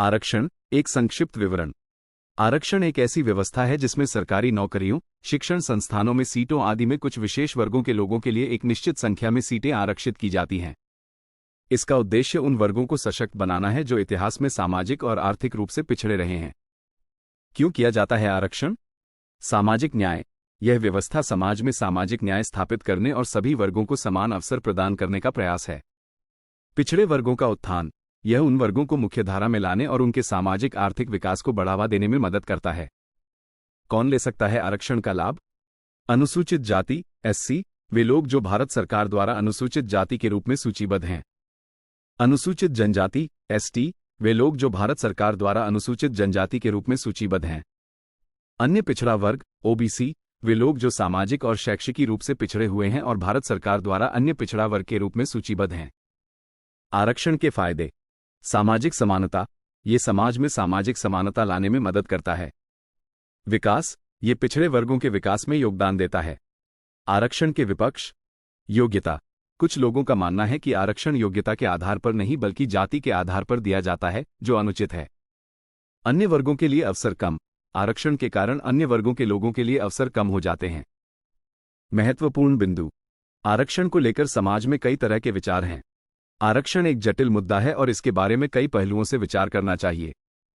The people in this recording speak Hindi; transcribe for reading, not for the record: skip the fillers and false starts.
आरक्षण एक संक्षिप्त विवरण। आरक्षण एक ऐसी व्यवस्था है जिसमें सरकारी नौकरियों, शिक्षण संस्थानों में सीटों आदि में कुछ विशेष वर्गों के लोगों के लिए एक निश्चित संख्या में सीटें आरक्षित की जाती हैं। इसका उद्देश्य उन वर्गों को सशक्त बनाना है जो इतिहास में सामाजिक और आर्थिक रूप से पिछड़े रहे हैं। क्यों किया जाता है आरक्षण? सामाजिक न्याय। यह व्यवस्था समाज में सामाजिक न्याय स्थापित करने और सभी वर्गों को समान अवसर प्रदान करने का प्रयास है। पिछड़े वर्गों का उत्थान। यह उन वर्गों को मुख्यधारा में लाने और उनके सामाजिक आर्थिक विकास को बढ़ावा देने में मदद करता है। कौन ले सकता है आरक्षण का लाभ? अनुसूचित जाति एससी, वे लोग जो भारत सरकार द्वारा अनुसूचित जाति के रूप में सूचीबद्ध हैं। अनुसूचित जनजाति एसटी, वे लोग जो भारत सरकार द्वारा अनुसूचित जनजाति के रूप में सूचीबद्ध हैं। अन्य पिछड़ा वर्ग ओबीसी, वे लोग जो सामाजिक और शैक्षिकी रूप से पिछड़े हुए हैं और भारत सरकार द्वारा अन्य पिछड़ा वर्ग के रूप में सूचीबद्ध हैं। आरक्षण के फायदे। सामाजिक समानता। ये समाज में सामाजिक समानता लाने में मदद करता है। विकास। ये पिछड़े वर्गों के विकास में योगदान देता है। आरक्षण के विपक्ष। योग्यता। कुछ लोगों का मानना है कि आरक्षण योग्यता के आधार पर नहीं बल्कि जाति के आधार पर दिया जाता है, जो अनुचित है। अन्य वर्गों के लिए अवसर कम। आरक्षण के कारण अन्य वर्गों के लोगों के लिए अवसर कम हो जाते हैं। महत्वपूर्ण बिंदु। आरक्षण को लेकर समाज में कई तरह के विचार हैं। आरक्षण एक जटिल मुद्दा है और इसके बारे में कई पहलुओं से विचार करना चाहिए।